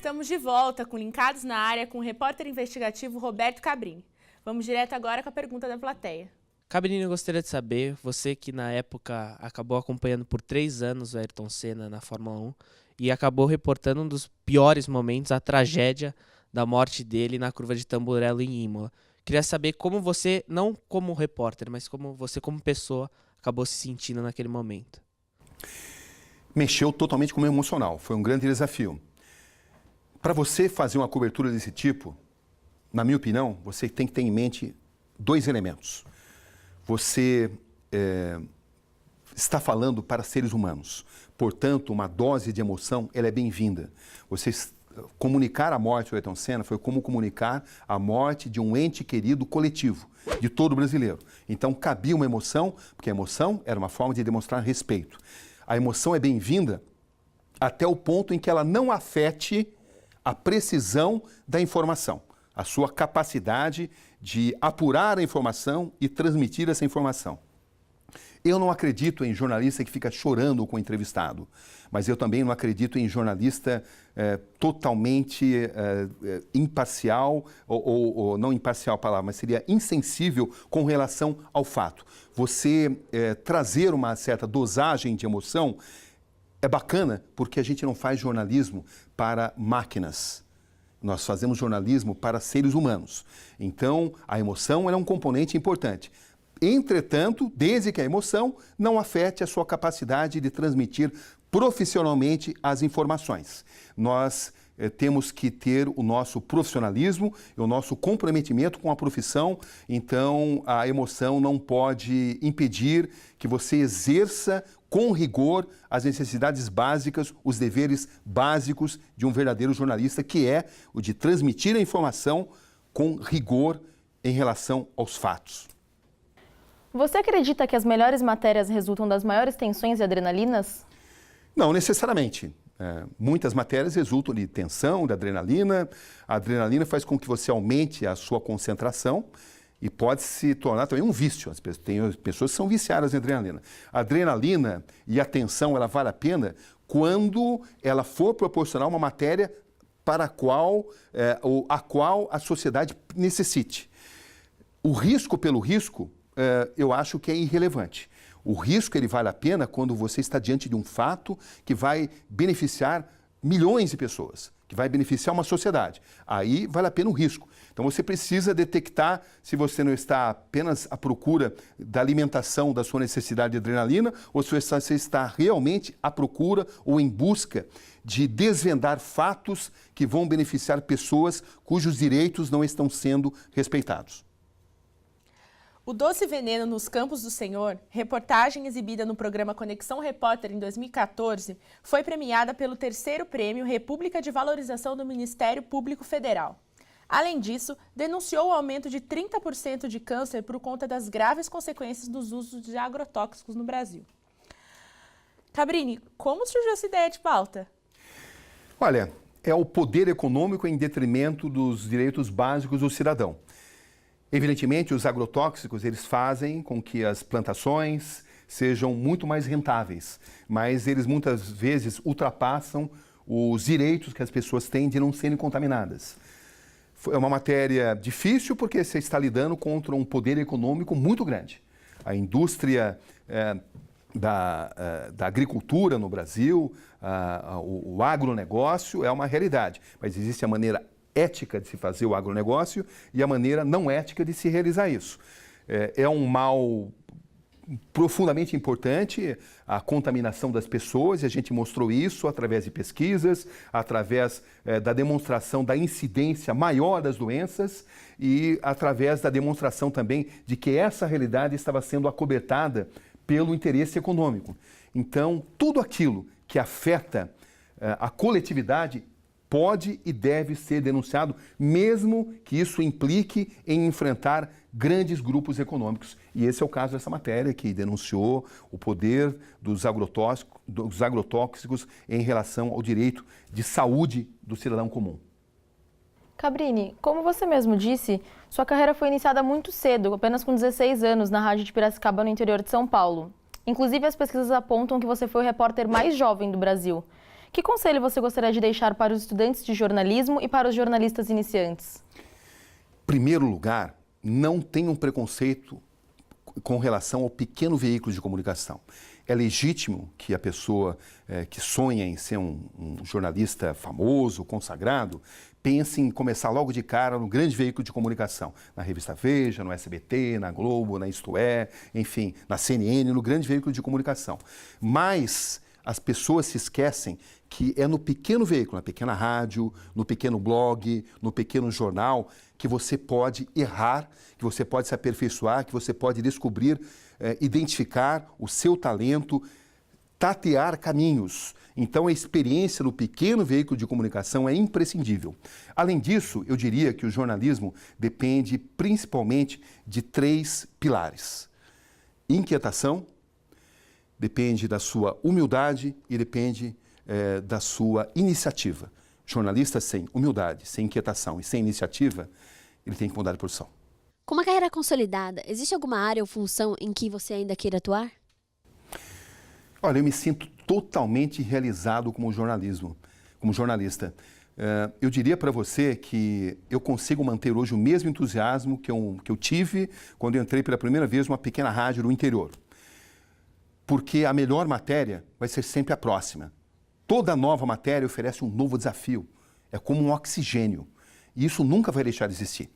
Estamos de volta com Linkados na Área com o repórter investigativo Roberto Cabrini. Vamos direto agora com a pergunta da plateia. Cabrini, eu gostaria de saber, você que na época acabou acompanhando por 3 anos o Ayrton Senna na Fórmula 1 e acabou reportando um dos piores momentos, a tragédia da morte dele na curva de Tamburello em Imola. Queria saber como você, não como repórter, mas como você como pessoa, acabou se sentindo naquele momento. Mexeu totalmente com o meu emocional, foi um grande desafio. Para você fazer uma cobertura desse tipo, na minha opinião, você tem que ter em mente 2 elementos. Você está falando para seres humanos, portanto, uma dose de emoção ela é bem-vinda. Você comunicar a morte do Ayrton Senna foi como comunicar a morte de um ente querido coletivo, de todo brasileiro. Então, cabia uma emoção, porque a emoção era uma forma de demonstrar respeito. A emoção é bem-vinda até o ponto em que ela não afete a precisão da informação, a sua capacidade de apurar a informação e transmitir essa informação. Eu não acredito em jornalista que fica chorando com o entrevistado, mas eu também não acredito em jornalista totalmente imparcial, ou não imparcial a palavra, mas seria insensível com relação ao fato. Você trazer uma certa dosagem de emoção é bacana porque a gente não faz jornalismo para máquinas. Nós fazemos jornalismo para seres humanos. Então, a emoção é um componente importante. Entretanto, desde que a emoção não afete a sua capacidade de transmitir profissionalmente as informações. Nós temos que ter o nosso profissionalismo e o nosso comprometimento com a profissão, então a emoção não pode impedir que você exerça com rigor as necessidades básicas, os deveres básicos de um verdadeiro jornalista, que é o de transmitir a informação com rigor em relação aos fatos. Você acredita que as melhores matérias resultam das maiores tensões e adrenalinas? Não necessariamente. Muitas matérias resultam de tensão, de adrenalina. A adrenalina faz com que você aumente a sua concentração e pode se tornar também um vício. Tem pessoas que são viciadas em adrenalina. A adrenalina e a tensão, ela vale a pena quando ela for proporcionar uma matéria para a qual a sociedade necessite. O risco pelo risco, eu acho que é irrelevante. O risco ele vale a pena quando você está diante de um fato que vai beneficiar milhões de pessoas, que vai beneficiar uma sociedade. Aí vale a pena o risco. Então você precisa detectar se você não está apenas à procura da alimentação da sua necessidade de adrenalina ou se você está realmente à procura ou em busca de desvendar fatos que vão beneficiar pessoas cujos direitos não estão sendo respeitados. O Doce Veneno nos Campos do Senhor, reportagem exibida no programa Conexão Repórter em 2014, foi premiada pelo 3º Prêmio República de Valorização do Ministério Público Federal. Além disso, denunciou o aumento de 30% de câncer por conta das graves consequências dos usos de agrotóxicos no Brasil. Cabrini, como surgiu essa ideia de pauta? Olha, é o poder econômico em detrimento dos direitos básicos do cidadão. Evidentemente, os agrotóxicos eles fazem com que as plantações sejam muito mais rentáveis, mas eles muitas vezes ultrapassam os direitos que as pessoas têm de não serem contaminadas. É uma matéria difícil porque você está lidando contra um poder econômico muito grande. A indústria da agricultura no Brasil, o agronegócio é uma realidade, mas existe a maneira ética de se fazer o agronegócio e a maneira não ética de se realizar isso. É um mal profundamente importante a contaminação das pessoas, e a gente mostrou isso através de pesquisas, através da demonstração da incidência maior das doenças e através da demonstração também de que essa realidade estava sendo acobertada pelo interesse econômico. Então, tudo aquilo que afeta a coletividade pode e deve ser denunciado, mesmo que isso implique em enfrentar grandes grupos econômicos. E esse é o caso dessa matéria que denunciou o poder dos agrotóxicos em relação ao direito de saúde do cidadão comum. Cabrini, como você mesmo disse, sua carreira foi iniciada muito cedo, apenas com 16 anos, na Rádio de Piracicaba, no interior de São Paulo. Inclusive, as pesquisas apontam que você foi o repórter mais jovem do Brasil. Que conselho você gostaria de deixar para os estudantes de jornalismo e para os jornalistas iniciantes? Em primeiro lugar, não tenham preconceito com relação ao pequeno veículo de comunicação. É legítimo que a pessoa que sonha em ser um jornalista famoso, consagrado, pense em começar logo de cara no grande veículo de comunicação, na revista Veja, no SBT, na Globo, na Isto É, enfim, na CNN, no grande veículo de comunicação. Mas as pessoas se esquecem que é no pequeno veículo, na pequena rádio, no pequeno blog, no pequeno jornal, que você pode errar, que você pode se aperfeiçoar, que você pode descobrir, identificar o seu talento, tatear caminhos. Então, a experiência no pequeno veículo de comunicação é imprescindível. Além disso, eu diria que o jornalismo depende principalmente de 3 pilares. Inquietação, depende da sua humildade e depende da sua iniciativa. Jornalista sem humildade, sem inquietação e sem iniciativa, ele tem que mudar de profissão. Com uma carreira consolidada, existe alguma área ou função em que você ainda queira atuar? Olha, eu me sinto totalmente realizado como jornalista. Eu diria para você que eu consigo manter hoje o mesmo entusiasmo que eu tive quando eu entrei pela primeira vez numa pequena rádio no interior. Porque a melhor matéria vai ser sempre a próxima. Toda nova matéria oferece um novo desafio. É como um oxigênio. E isso nunca vai deixar de existir.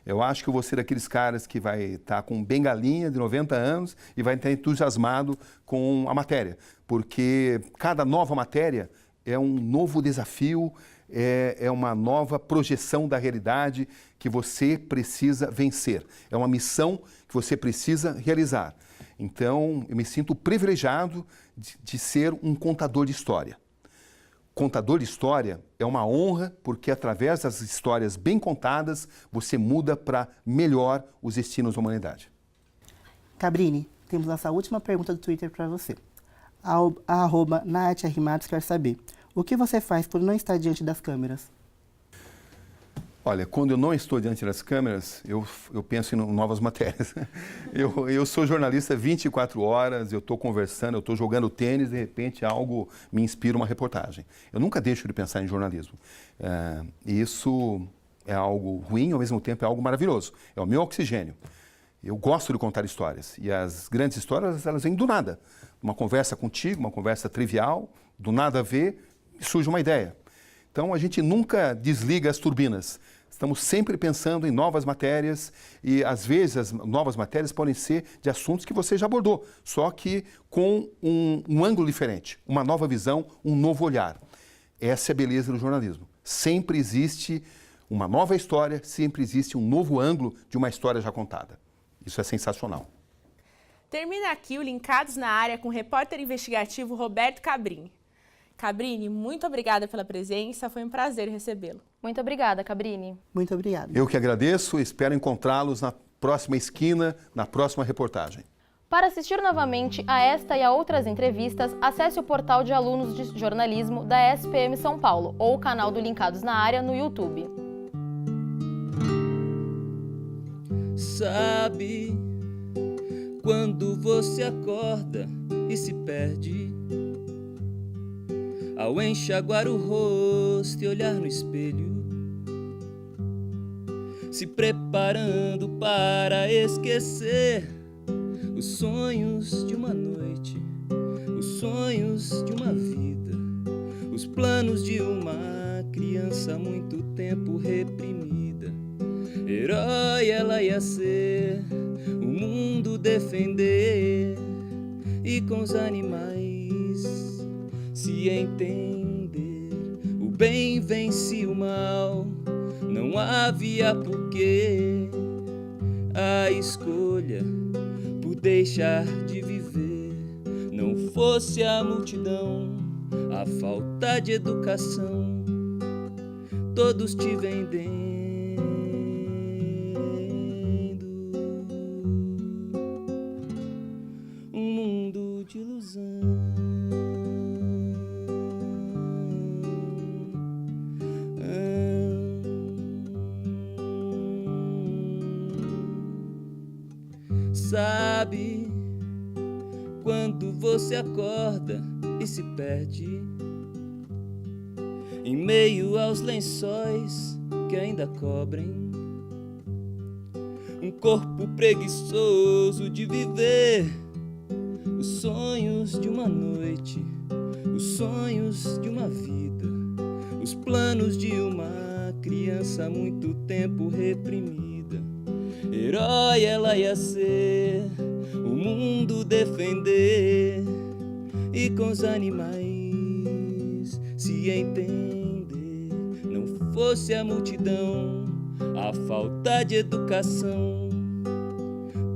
Eu acho que eu vou ser daqueles caras que vai estar com bengalinha de 90 anos e vai estar entusiasmado com a matéria. Porque cada nova matéria é um novo desafio, é uma nova projeção da realidade que você precisa vencer. É uma missão que você precisa realizar. Então, eu me sinto privilegiado de ser um contador de história. Contador de história é uma honra porque, através das histórias bem contadas, você muda para melhor os destinos da humanidade. Cabrini, temos nossa última pergunta do Twitter para você. A @NathArrimados quer saber, o que você faz por não estar diante das câmeras? Olha, quando eu não estou diante das câmeras, eu penso em novas matérias. Eu sou jornalista 24 horas, eu estou conversando, eu estou jogando tênis, de repente algo me inspira uma reportagem. Eu nunca deixo de pensar em jornalismo. Isso é algo ruim, ao mesmo tempo é algo maravilhoso. É o meu oxigênio. Eu gosto de contar histórias e as grandes histórias, elas vêm do nada. Uma conversa contigo, uma conversa trivial, do nada a ver, surge uma ideia. Então, a gente nunca desliga as turbinas. Estamos sempre pensando em novas matérias e, às vezes, as novas matérias podem ser de assuntos que você já abordou, só que com um ângulo diferente, uma nova visão, um novo olhar. Essa é a beleza do jornalismo. Sempre existe uma nova história, sempre existe um novo ângulo de uma história já contada. Isso é sensacional. Termina aqui o Linkados na Área com o repórter investigativo Roberto Cabrini. Cabrini, muito obrigada pela presença, foi um prazer recebê-lo. Muito obrigada, Cabrini. Muito obrigado. Eu que agradeço e espero encontrá-los na próxima esquina, na próxima reportagem. Para assistir novamente a esta e a outras entrevistas, acesse o portal de alunos de jornalismo da SPM São Paulo ou o canal do Linkados na Área no YouTube. Sabe, quando você acorda e se perde, ao enxaguar o rosto e olhar no espelho, se preparando para esquecer os sonhos de uma noite, os sonhos de uma vida, os planos de uma criança há muito tempo reprimida. Herói ela ia ser, o mundo defender e com os animais se entender. O bem vence o mal, não havia porquê. A escolha por deixar de viver não fosse a multidão, a falta de educação, todos te vendendo um mundo de ilusão. Sabe, quando você acorda e se perde, em meio aos lençóis que ainda cobrem. Um corpo preguiçoso de viver os sonhos de uma noite, os sonhos de uma vida, os planos de uma criança há muito tempo reprimida. Herói ela ia ser, o mundo defender e com os animais se entender. Não fosse a multidão, a falta de educação,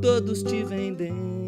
todos te vendem